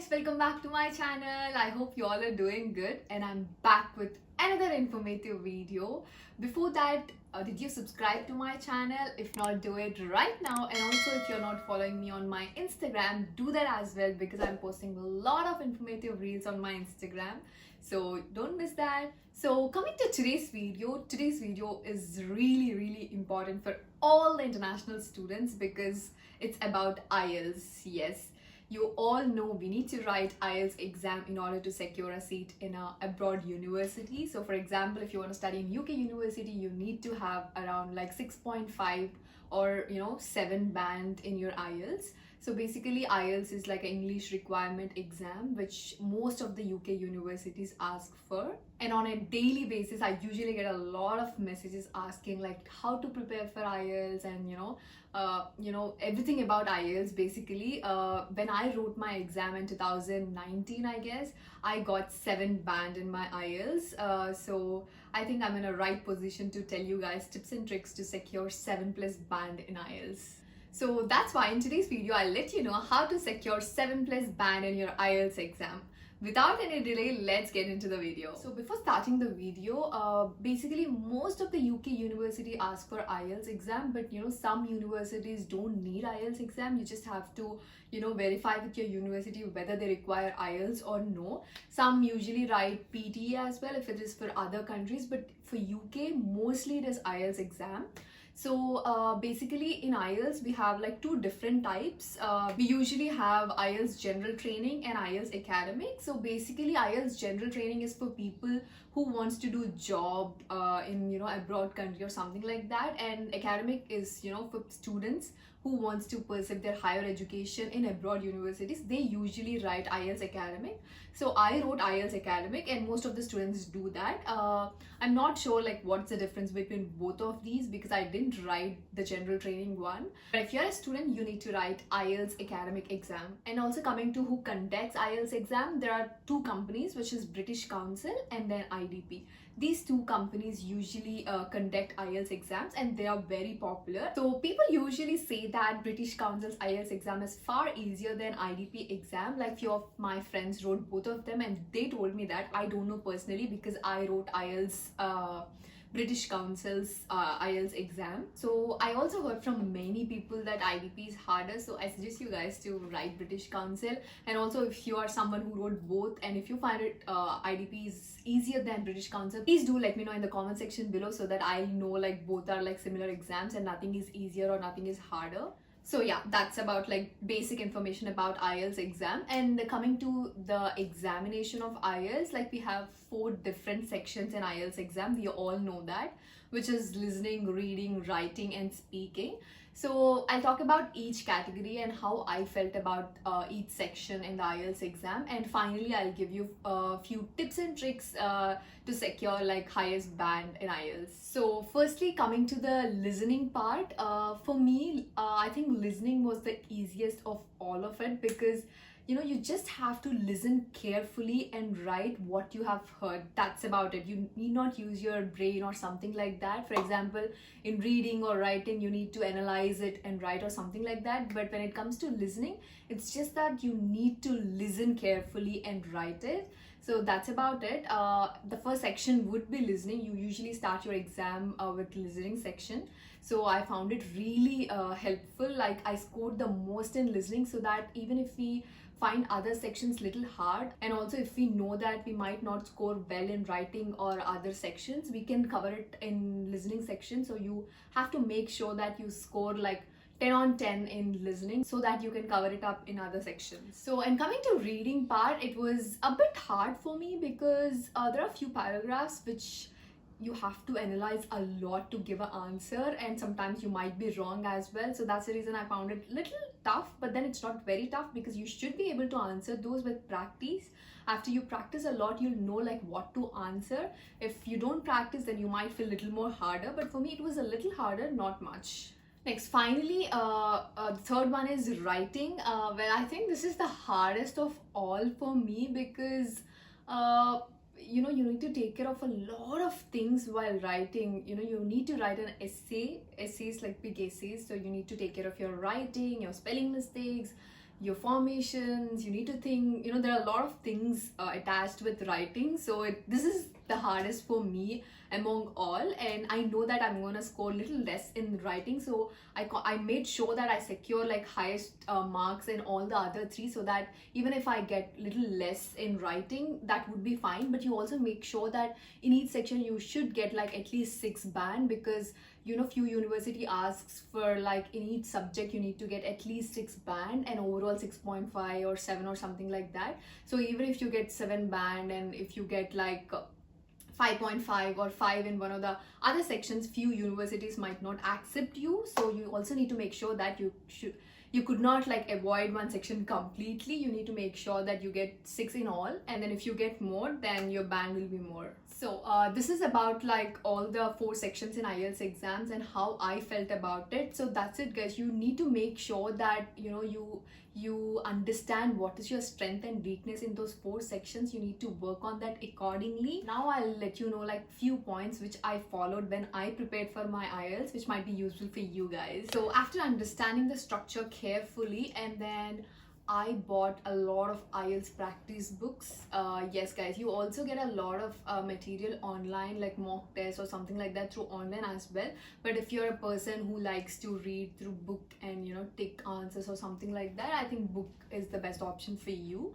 guys, welcome back to my channel. I hope you all are doing good and I'm back with another informative video. Before that, did you subscribe to my channel? If not, do it right now. And also, if you're not following me on my Instagram, do that as well because I'm posting a lot of informative reels on my Instagram. So don't miss that. So coming to today's video is really important for all the international students because it's about IELTS. Yes, you all know we need to write IELTS exam in order to secure a seat in a abroad university. So for example, if you want to study in UK university, you need to have around like 6.5 or 7 band in your IELTS. So basically IELTS is like an English requirement exam which most of the UK universities ask for. And on a daily basis, I usually get a lot of messages asking like how to prepare for IELTS and everything about IELTS basically. When I wrote my exam in 2019, I guess, I got 7 band in my IELTS. So I think I'm in a right position to tell you guys tips and tricks to secure 7+ band in IELTS. So that's why in today's video, I'll let you know how to secure 7+ band in your IELTS exam. Without any delay, let's get into the video. So before starting the video, basically most of the UK university ask for IELTS exam, but some universities don't need IELTS exam. You just have to verify with your university whether they require IELTS or no. Some usually write PTE as well if it is for other countries, but for UK mostly it is IELTS exam. So basically in IELTS we have like 2 different types. We usually have IELTS general training and IELTS academic. So basically IELTS general training is for people who wants to do job in abroad country or something like that, and academic is for students who wants to pursue their higher education in abroad universities. They usually write IELTS academic. So I wrote IELTS academic and most of the students do that. I'm not sure like what's the difference between both of these because I didn't write the general training one. But if you're a student, you need to write IELTS academic exam. And also coming to who conducts IELTS exam, there are 2 companies, which is British Council and then IDP. These 2 companies usually conduct IELTS exams and they are very popular. So people usually say that British Council's IELTS exam is far easier than IDP exam. Like few of my friends wrote both of them and they told me that. I don't know personally because I wrote IELTS British Council's IELTS exam. So I also heard from many people that IDP is harder, so I suggest you guys to write British Council. And also if you are someone who wrote both and if you find it IDP is easier than British Council, please do let me know in the comment section below so that I know like both are like similar exams and nothing is easier or nothing is harder. So yeah, that's about like basic information about IELTS exam. And coming to the examination of IELTS, like we have 4 different sections in IELTS exam. We all know that, which is listening, reading, writing and speaking. So I'll talk about each category and how I felt about each section in the IELTS exam. And finally, I'll give you a few tips and tricks to secure like highest band in IELTS. So firstly, coming to the listening part, for me, I think listening was the easiest of all of it because you just have to listen carefully and write what you have heard. That's about it. You need not use your brain or something like that. For example, in reading or writing, you need to analyze it and write or something like that. But when it comes to listening, it's just that you need to listen carefully and write it. So that's about it. The first section would be listening. You usually start your exam with listening section. So I found it really helpful. Like I scored the most in listening, so that even if we find other sections little hard, and also if we know that we might not score well in writing or other sections, we can cover it in listening section. So you have to make sure that you score like 10 on 10 in listening so that you can cover it up in other sections. So, and coming to reading part, it was a bit hard for me because there are a few paragraphs which you have to analyze a lot to give an answer, and sometimes you might be wrong as well. So that's the reason I found it little tough, but then it's not very tough because you should be able to answer those with practice. After you practice a lot, you'll know like what to answer. If you don't practice, then you might feel a little more harder, but for me it was a little harder, not much. Next, finally, the third one is writing. Well, I think this is the hardest of all for me because you need to take care of a lot of things while writing. You need to write an essays like big essays, so you need to take care of your writing, your spelling mistakes, your formations. You need to think, there are a lot of things attached with writing, so this is the hardest for me among all, and I know that I'm gonna score a little less in writing, so I made sure that I secure like highest marks in all the other three, so that even if I get little less in writing, that would be fine. But you also make sure that in each section you should get like at least 6 band, because few university asks for like in each subject you need to get at least 6 band and overall 6.5 or 7 or something like that. So even if you get 7 band, and if you get like 5.5 or 5 in one of the other sections, few universities might not accept you. So you also need to make sure that you could not like avoid one section completely. You need to make sure that you get 6 in all, and then if you get more, then your band will be more. So this is about like all the 4 sections in IELTS exams and how I felt about it. So that's it, guys. You need to make sure that you understand what is your strength and weakness in those 4 sections. You need to work on that accordingly. Now I'll let you know like few points which I followed when I prepared for my IELTS, which might be useful for you guys. So after understanding the structure carefully, and then I bought a lot of IELTS practice books. Yes guys, you also get a lot of material online, like mock tests or something like that through online as well. But if you're a person who likes to read through book and take answers or something like that, I think book is the best option for you.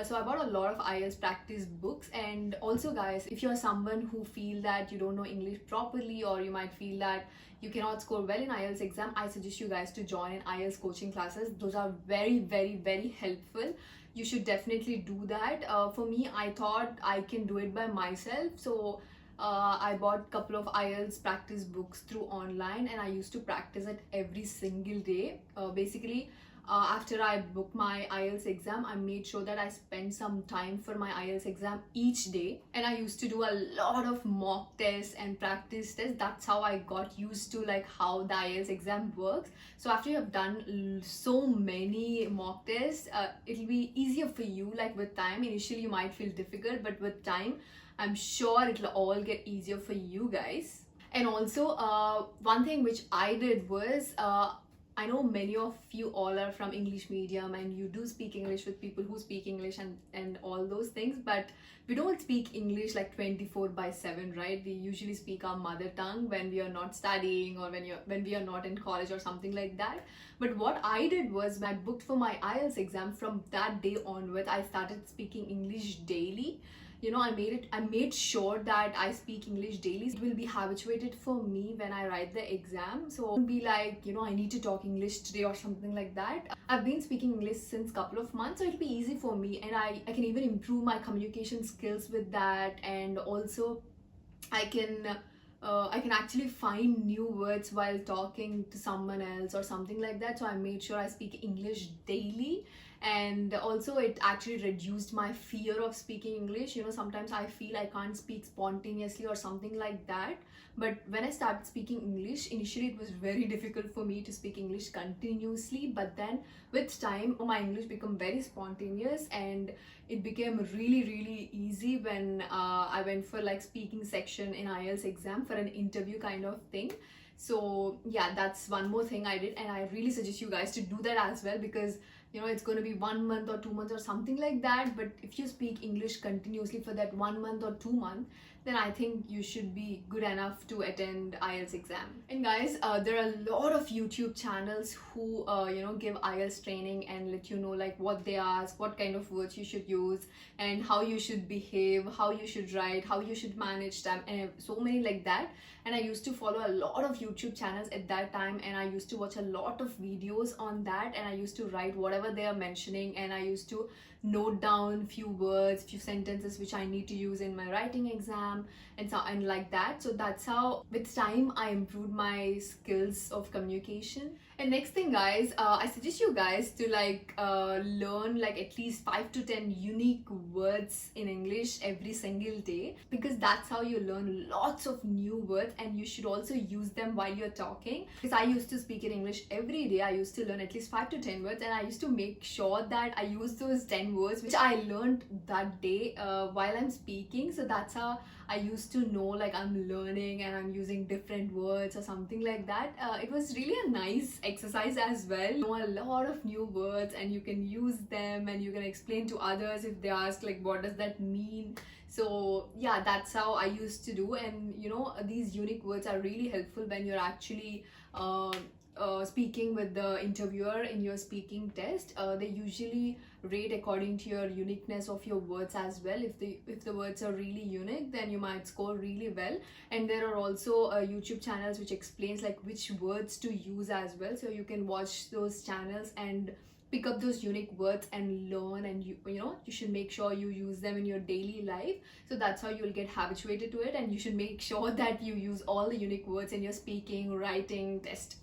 So I bought a lot of IELTS practice books. And also guys, if you're someone who feel that you don't know English properly, or you might feel that you cannot score well in IELTS exam, I suggest you guys to join in IELTS coaching classes. Those are very, very, very helpful. You should definitely do that. For me, I thought I can do it by myself, so I bought a couple of IELTS practice books through online, and I used to practice it every single day. Basically, after I booked my IELTS exam, I made sure that I spent some time for my IELTS exam each day, and I used to do a lot of mock tests and practice tests. That's how I got used to like how the IELTS exam works. So after you have done so many mock tests, it'll be easier for you. Like with time, initially you might feel difficult, but with time I'm sure it'll all get easier for you guys. And also one thing which I did was, I know many of you all are from English medium and you do speak English with people who speak English and all those things, but we don't speak English like 24/7, right? We usually speak our mother tongue when we are not studying, or when we are not in college or something like that. But what I did was, when I booked for my IELTS exam, from that day onward, I started speaking English daily. I made sure that I speak English daily. It will be habituated for me when I write the exam. So it won't be like, I need to talk English today or something like that. I've been speaking English since couple of months, so it'll be easy for me, and I can even improve my communication skills with that. And also I can actually find new words while talking to someone else or something like that. So I made sure I speak English daily. And also it actually reduced my fear of speaking English. Sometimes I feel I can't speak spontaneously or something like that. But when I started speaking English, initially it was very difficult for me to speak English continuously. But then with time, my English became very spontaneous, and it became really, really easy when I went for like speaking section in IELTS exam for an interview kind of thing. So yeah, that's one more thing I did, and I really suggest you guys to do that as well, because it's going to be 1 month or 2 months or something like that. But if you speak English continuously for that 1 month or 2 months, then I think you should be good enough to attend IELTS exam. And guys, there are a lot of YouTube channels who give IELTS training and let you know like what they ask, what kind of words you should use, and how you should behave, how you should write, how you should manage time, and so many like that. And I used to follow a lot of YouTube channels at that time, and I used to watch a lot of videos on that, and I used to write whatever they are mentioning, and I used to note down few words, few sentences which I need to use in my writing exam, and like that. So that's how with time I improved my skills of communication. And next thing guys, I suggest you guys to learn like at least 5 to 10 unique words in English every single day, because that's how you learn lots of new words, and you should also use them while you're talking. Because I used to speak in English every day, I used to learn at least 5 to 10 words, and I used to make sure that I use those 10 words which I learned that day while I'm speaking. So that's how I used to know like I'm learning and I'm using different words or something like that. It was really a nice exercise as well. You know a lot of new words and you can use them and you can explain to others if they ask like what does that mean. So yeah, that's how I used to do. And you know, these unique words are really helpful when you're actually speaking with the interviewer in your speaking test. They usually rate according to your uniqueness of your words as well. If the words are really unique, then you might score really well. And there are also YouTube channels which explains like which words to use as well, so you can watch those channels and pick up those unique words and learn. And you know, you should make sure you use them in your daily life, so that's how you'll get habituated to it. And you should make sure that you use all the unique words in your speaking, writing test.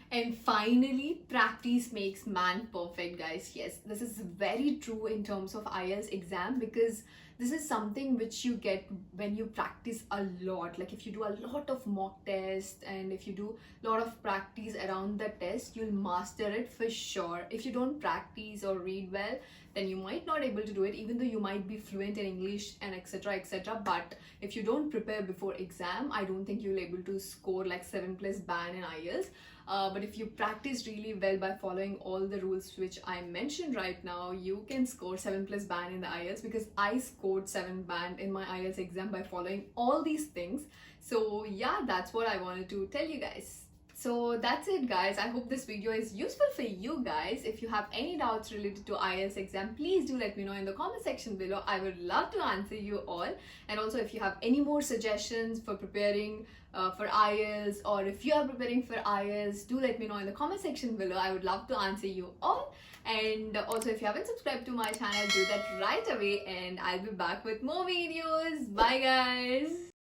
And finally, practice makes man perfect, guys. Yes, this is very true in terms of IELTS exam, because this is something which you get when you practice a lot. Like if you do a lot of mock tests and if you do a lot of practice around the test, you'll master it for sure. If you don't practice or read well, then you might not able to do it, even though you might be fluent in English and etc etc. But if you don't prepare before exam, I don't think you'll able to score like 7+ band in IELTS. But if you practice really well by following all the rules which I mentioned right now, you can score 7+ band in the IELTS, because I scored 7 band in my IELTS exam by following all these things. So yeah, that's what I wanted to tell you guys. So that's it, guys. I hope this video is useful for you guys. If you have any doubts related to IELTS exam, please do let me know in the comment section below. I would love to answer you all. And also, if you have any more suggestions for preparing for IELTS, or if you are preparing for IELTS, do let me know in the comment section below. I would love to answer you all. And also, if you haven't subscribed to my channel, do that right away, and I'll be back with more videos. Bye guys.